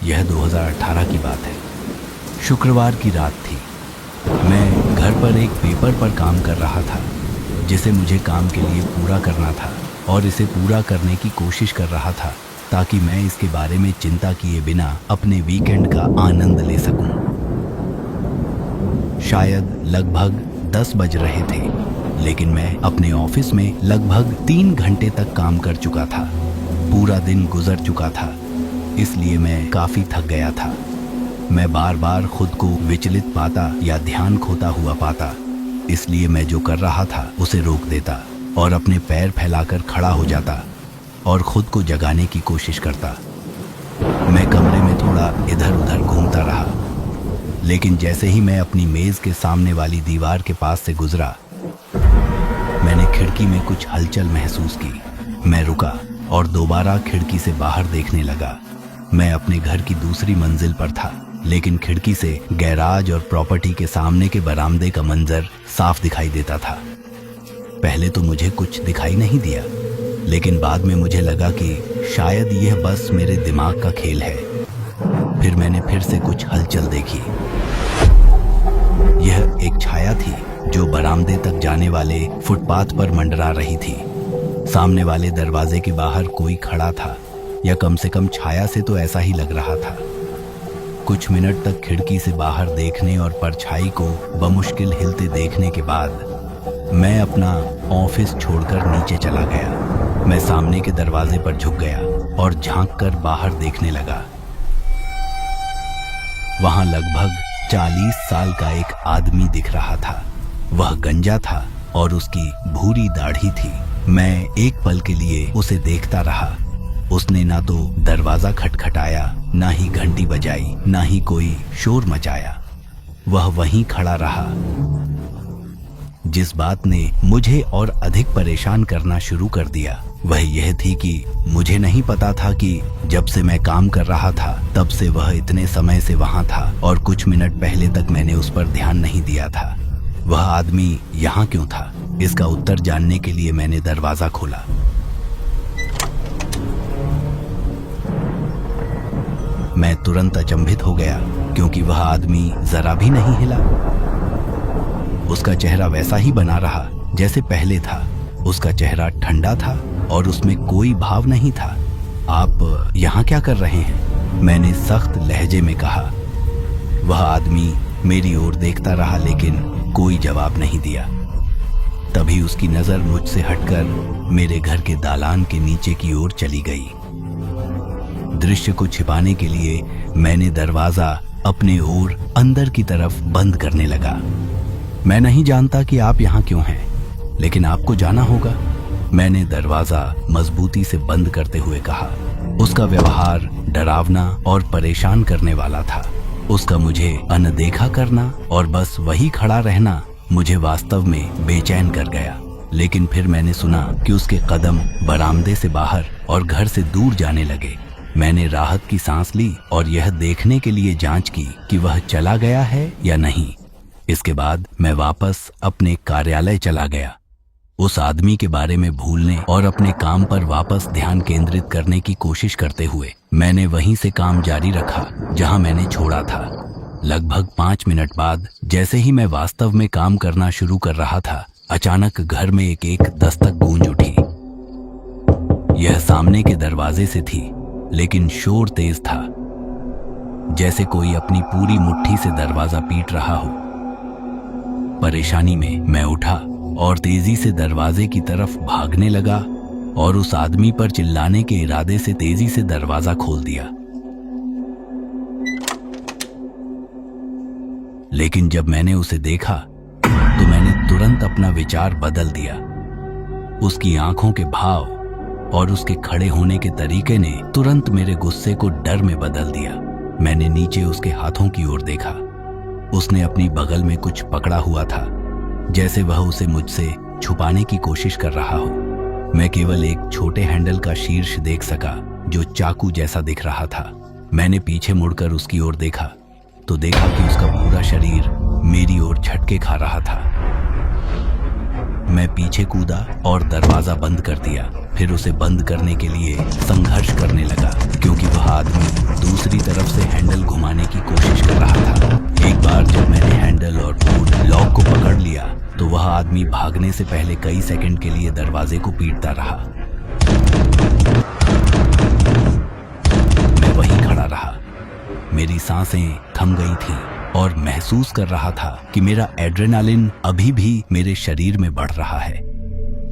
यह 2018 की बात है। शुक्रवार की रात थी। मैं घर पर एक पेपर पर काम कर रहा था जिसे मुझे काम के लिए पूरा करना था और इसे पूरा करने की कोशिश कर रहा था ताकि मैं इसके बारे में चिंता किए बिना अपने वीकेंड का आनंद ले सकूं। शायद लगभग 10 बज रहे थे, लेकिन मैं अपने ऑफिस में लगभग 3 घंटे तक काम कर चुका था। पूरा दिन गुजर चुका था, इसलिए मैं काफी थक गया था। मैं बार बार खुद को विचलित पाता या ध्यान खोता हुआ पाता, इसलिए मैं जो कर रहा था उसे रोक देता और अपने पैर फैलाकर खड़ा हो जाता और खुद को जगाने की कोशिश करता। मैं कमरे में थोड़ा इधर उधर घूमता रहा, लेकिन जैसे ही मैं अपनी मेज के सामने वाली दीवार के पास से गुजरा, मैंने खिड़की में कुछ हलचल महसूस की। मैं रुका और दोबारा खिड़की से बाहर देखने लगा। मैं अपने घर की दूसरी मंजिल पर था, लेकिन खिड़की से गैराज और प्रॉपर्टी के सामने के बरामदे का मंजर साफ दिखाई देता था। पहले तो मुझे कुछ दिखाई नहीं दिया, लेकिन बाद में मुझे लगा कि शायद यह बस मेरे दिमाग का खेल है। फिर मैंने फिर से कुछ हलचल देखी। यह एक छाया थी जो बरामदे तक जाने वाले फुटपाथ पर मंडरा रही थी। सामने वाले दरवाजे के बाहर कोई खड़ा था, या कम से कम छाया से तो ऐसा ही लग रहा था। कुछ मिनट तक खिड़की से बाहर देखने और परछाई को बमुश्किल हिलते देखने के बाद मैं अपना ऑफिस छोड़कर नीचे चला गया। मैं सामने के दरवाजे पर झुक गया और झांककर बाहर देखने लगा। वहां लगभग 40 साल का एक आदमी दिख रहा था। वह गंजा था और उसकी भूरी दाढ़ी थी। मैं एक पल के लिए उसे देखता रहा। उसने ना तो दरवाजा खटखटाया, ना ही घंटी बजाई, ना ही कोई शोर मचाया। वह वहीं खड़ा रहा। जिस बात ने मुझे और अधिक परेशान करना शुरू कर दिया वह यह थी कि मुझे नहीं पता था कि जब से मैं काम कर रहा था तब से वह इतने समय से वहां था और कुछ मिनट पहले तक मैंने उस पर ध्यान नहीं दिया था। वह आदमी यहाँ क्यों था? इसका उत्तर जानने के लिए मैंने दरवाजा खोला। मैं तुरंत अचंभित हो गया क्योंकि वह आदमी जरा भी नहीं हिला। उसका चेहरा वैसा ही बना रहा जैसे पहले था। उसका चेहरा ठंडा था और उसमें कोई भाव नहीं था। आप यहाँ क्या कर रहे हैं? मैंने सख्त लहजे में कहा। वह आदमी मेरी ओर देखता रहा लेकिन कोई जवाब नहीं दिया। तभी उसकी नजर मुझसे हटकर मेरे घर के दालान के नीचे की ओर चली गई। दृश्य को छिपाने के लिए मैंने दरवाजा अपने ओर अंदर की तरफ बंद करने लगा। मैं नहीं जानता कि आप यहाँ क्यों हैं, लेकिन आपको जाना होगा, मैंने दरवाजा मजबूती से बंद करते हुए कहा। उसका व्यवहार डरावना और परेशान करने वाला था। उसका मुझे अनदेखा करना और बस वही खड़ा रहना मुझे वास्तव में बेचैन कर गया। लेकिन फिर मैंने सुना कि उसके कदम बरामदे से बाहर और घर से दूर जाने लगे। मैंने राहत की सांस ली और यह देखने के लिए जांच की कि वह चला गया है या नहीं। इसके बाद मैं वापस अपने कार्यालय चला गया। उस आदमी के बारे में भूलने और अपने काम पर वापस ध्यान केंद्रित करने की कोशिश करते हुए मैंने वहीं से काम जारी रखा जहां मैंने छोड़ा था। लगभग 5 मिनट बाद जैसे ही मैं वास्तव में काम करना शुरू कर रहा था, अचानक घर में एक दस्तक गूंज उठी। यह सामने के दरवाजे से थी, लेकिन शोर तेज था, जैसे कोई अपनी पूरी मुट्ठी से दरवाजा पीट रहा हो। परेशानी में मैं उठा और तेजी से दरवाजे की तरफ भागने लगा और उस आदमी पर चिल्लाने के इरादे से तेजी से दरवाजा खोल दिया। लेकिन जब मैंने उसे देखा तो मैंने तुरंत अपना विचार बदल दिया। उसकी आंखों के भाव और उसके खड़े होने के तरीके ने तुरंत मेरे गुस्से को डर में बदल दिया। मैंने नीचे उसके हाथों की ओर देखा। उसने अपनी बगल में कुछ पकड़ा हुआ था, जैसे वह उसे मुझसे छुपाने की कोशिश कर रहा हो। मैं केवल एक छोटे हैंडल का शीर्ष देख सका जो चाकू जैसा दिख रहा था। मैंने पीछे मुड़कर उसकी ओर देखा तो देखा कि उसका पूरा शरीर मेरी ओर झटके खा रहा था। मैं पीछे कूदा और दरवाजा बंद कर दिया। फिर उसे बंद करने के लिए संघर्ष करने लगा क्योंकि वह आदमी दूसरी दूसरी तरफ से हैंडल घुमाने की कोशिश कर रहा था। एक बार जब मैंने हैंडल और वुड लॉक को पकड़ लिया तो वह आदमी भागने से पहले कई सेकंड के लिए दरवाजे को पीटता रहा। मैं वहीं खड़ा रहा। मेरी सांसें थम गई थीं और महसूस कर रहा था कि मेरा एड्रेनालिन अभी भी मेरे शरीर में बढ़ रहा है।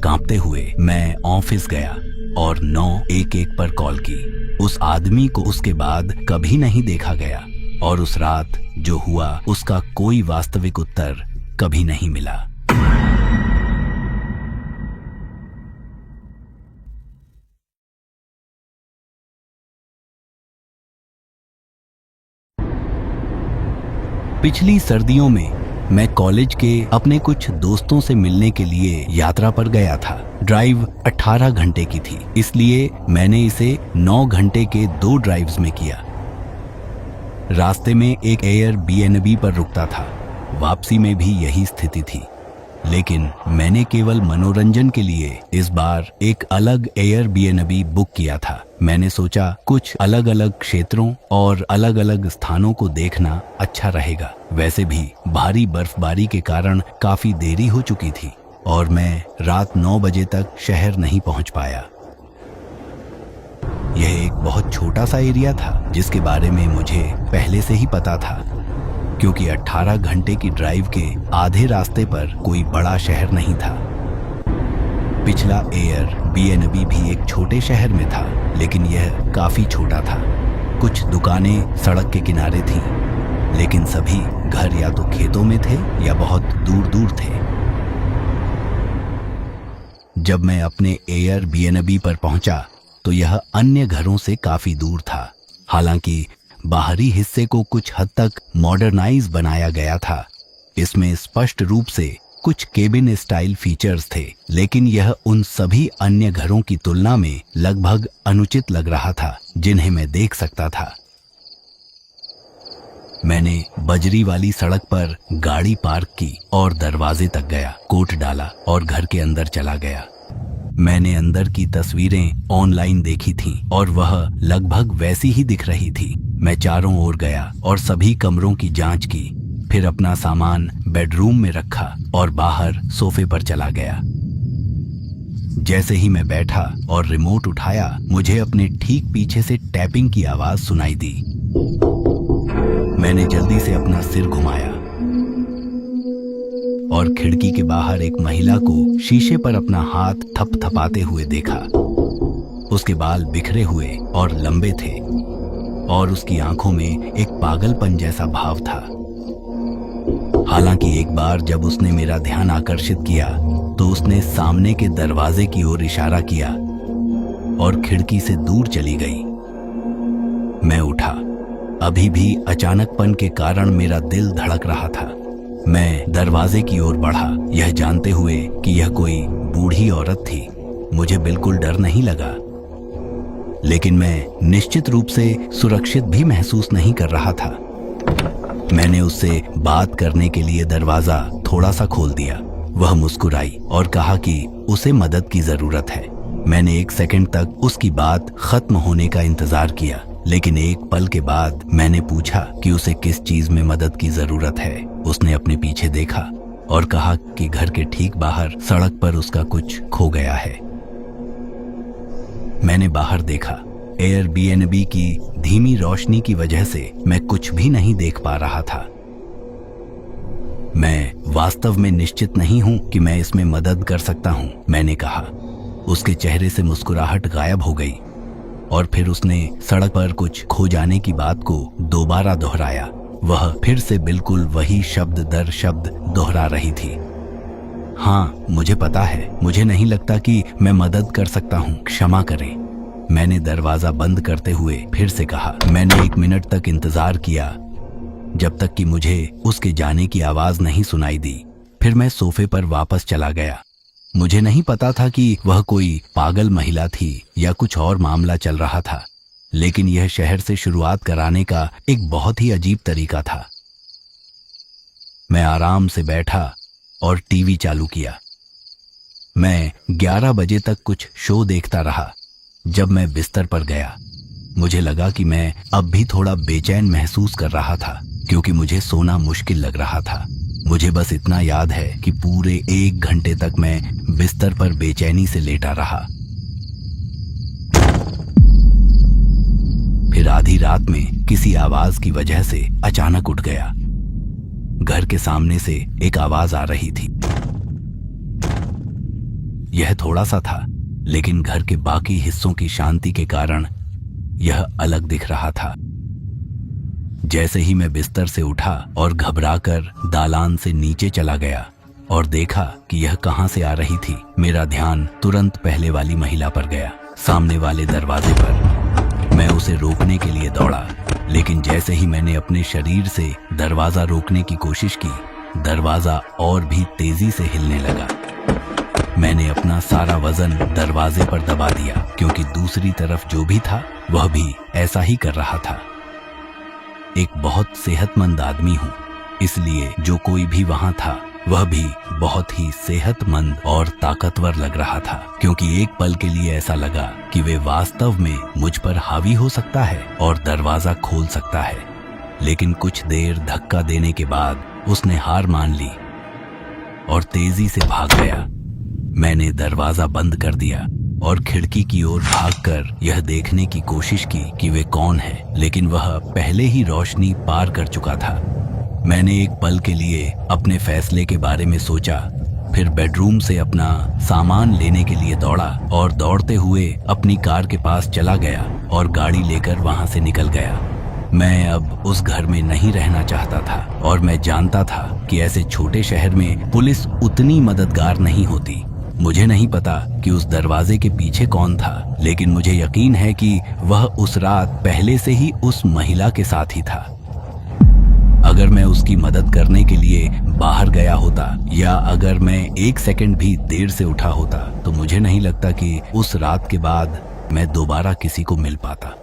कांपते हुए मैं ऑफिस गया और 911 पर कॉल की। उस आदमी को उसके बाद कभी नहीं देखा गया और उस रात जो हुआ उसका कोई वास्तविक उत्तर कभी नहीं मिला। पिछली सर्दियों में मैं कॉलेज के अपने कुछ दोस्तों से मिलने के लिए यात्रा पर गया था। ड्राइव 18 घंटे की थी, इसलिए मैंने इसे 9 घंटे के 2 ड्राइव्स में किया। रास्ते में एक एयरबीएनबी पर रुकता था। वापसी में भी यही स्थिति थी, लेकिन मैंने केवल मनोरंजन के लिए इस बार एक अलग एयरबीएनबी बुक किया था। मैंने सोचा कुछ अलग अलग क्षेत्रों और अलग अलग स्थानों को देखना अच्छा रहेगा। वैसे भी भारी बर्फबारी के कारण काफी देरी हो चुकी थी और मैं रात 9 बजे तक शहर नहीं पहुंच पाया। यह एक बहुत छोटा सा एरिया था जिसके बारे में मुझे पहले से ही पता था, क्योंकि 18 घंटे की ड्राइव के आधे रास्ते पर कोई बड़ा शहर नहीं था। पिछला एयरबीएनबी भी एक छोटे शहर में था, लेकिन यह काफी छोटा था। कुछ दुकानें सड़क के किनारे थीं, लेकिन सभी घर या तो खेतों में थे या बहुत दूर दूर थे। जब मैं अपने एयरबीएनबी पर पहुंचा तो यह अन्य घरों से काफी दूर था। हालांकि बाहरी हिस्से को कुछ हद तक मॉडर्नाइज बनाया गया था। इसमें स्पष्ट रूप से कुछ केबिन स्टाइल फीचर्स थे, लेकिन यह उन सभी अन्य घरों की तुलना में लगभग अनुचित लग रहा था जिन्हें मैं देख सकता था। मैंने बजरी वाली सड़क पर गाड़ी पार्क की और दरवाजे तक गया, कोट डाला और घर के अंदर चला गया। मैंने अंदर की तस्वीरें ऑनलाइन देखी थीं और वह लगभग वैसी ही दिख रही थी। मैं चारों ओर गया और सभी कमरों की जांच की, फिर अपना सामान बेडरूम में रखा और बाहर सोफे पर चला गया। जैसे ही मैं बैठा और रिमोट उठाया, मुझे अपने ठीक पीछे से टैपिंग की आवाज सुनाई दी। मैंने जल्दी से अपना सिर घुमाया और खिड़की के बाहर एक महिला को शीशे पर अपना हाथ थपथपाते हुए देखा। उसके बाल बिखरे हुए और लंबे थे और उसकी आंखों में एक पागलपन जैसा भाव था। हालांकि एक बार जब उसने मेरा ध्यान आकर्षित किया तो उसने सामने के दरवाजे की ओर इशारा किया और खिड़की से दूर चली गई। मैं उठा। अभी भी अचानकपन के कारण मेरा दिल धड़क रहा था। मैं दरवाजे की ओर बढ़ा, यह जानते हुए कि यह कोई बूढ़ी औरत थी। मुझे बिल्कुल डर नहीं लगा, लेकिन मैं निश्चित रूप से सुरक्षित भी महसूस नहीं कर रहा था। मैंने उससे बात करने के लिए दरवाजा थोड़ा सा खोल दिया। वह मुस्कुराई और कहा कि उसे मदद की जरूरत है। मैंने 1 सेकंड तक उसकी बात खत्म होने का इंतजार किया, लेकिन एक पल के बाद मैंने पूछा कि उसे किस चीज में मदद की जरूरत है। उसने अपने पीछे देखा और कहा कि घर के ठीक बाहर सड़क पर उसका कुछ खो गया है। मैंने बाहर देखा। एयरबीएनबी की धीमी रोशनी की वजह से मैं कुछ भी नहीं देख पा रहा था। मैं वास्तव में निश्चित नहीं हूं कि मैं इसमें मदद कर सकता हूं, मैंने कहा। उसके चेहरे से मुस्कुराहट गायब हो गई और फिर उसने सड़क पर कुछ खो जाने की बात को दोबारा दोहराया। वह फिर से बिल्कुल वही शब्द दर शब्द दोहरा रही थी। हाँ, मुझे पता है। मुझे नहीं लगता कि मैं मदद कर सकता हूँ, क्षमा करें। मैंने दरवाजा बंद करते हुए फिर से कहा। मैंने 1 मिनट तक इंतजार किया, जब तक कि मुझे उसके जाने की आवाज नहीं सुनाई दी। फिर मैं सोफे पर वापस चला गया। मुझे नहीं पता था कि वह कोई पागल महिला थी या कुछ और मामला चल रहा था, लेकिन यह शहर से शुरुआत कराने का एक बहुत ही अजीब तरीका था। मैं आराम से बैठा और टीवी चालू किया। मैं 11 बजे तक कुछ शो देखता रहा। जब मैं बिस्तर पर गया मुझे लगा कि मैं अब भी थोड़ा बेचैन महसूस कर रहा था, क्योंकि मुझे सोना मुश्किल लग रहा था। मुझे बस इतना याद है कि पूरे 1 घंटे तक मैं बिस्तर पर बेचैनी से लेटा रहा। फिर आधी रात में किसी आवाज की वजह से अचानक उठ गया। घर के सामने से एक आवाज आ रही थी। यह थोड़ा सा था, लेकिन घर के बाकी हिस्सों की शांति के कारण यह अलग दिख रहा था। जैसे ही मैं बिस्तर से उठा और घबराकर दालान से नीचे चला गया और देखा कि यह कहां से आ रही थी, मेरा ध्यान तुरंत पहले वाली महिला पर गया, सामने वाले दरवाजे पर। मैं उसे रोकने के लिए दौड़ा, लेकिन जैसे ही मैंने अपने शरीर से दरवाजा रोकने की कोशिश की, दरवाजा और भी तेजी से हिलने लगा। मैंने अपना सारा वजन दरवाजे पर दबा दिया, क्योंकि दूसरी तरफ जो भी था वह भी ऐसा ही कर रहा था। एक बहुत सेहतमंद आदमी हूं, इसलिए जो कोई भी वहां था वह भी बहुत ही सेहतमंद और ताकतवर लग रहा था, क्योंकि एक पल के लिए ऐसा लगा कि वे वास्तव में मुझ पर हावी हो सकता है और दरवाजा खोल सकता है। लेकिन कुछ देर धक्का देने के बाद उसने हार मान ली और तेजी से भाग गया। मैंने दरवाजा बंद कर दिया और खिड़की की ओर भागकर यह देखने की कोशिश की कि वे कौन है, लेकिन वह पहले ही रोशनी पार कर चुका था। मैंने एक पल के लिए अपने फैसले के बारे में सोचा, फिर बेडरूम से अपना सामान लेने के लिए दौड़ा और दौड़ते हुए अपनी कार के पास चला गया और गाड़ी लेकर वहां से निकल गया। मैं अब उस घर में नहीं रहना चाहता था और मैं जानता था कि ऐसे छोटे शहर में पुलिस उतनी मददगार नहीं होती। मुझे नहीं पता कि उस दरवाजे के पीछे कौन था, लेकिन मुझे यकीन है कि वह उस रात पहले से ही उस महिला के साथ ही था। अगर मैं उसकी मदद करने के लिए बाहर गया होता या अगर मैं 1 सेकंड भी देर से उठा होता, तो मुझे नहीं लगता कि उस रात के बाद मैं दोबारा किसी को मिल पाता।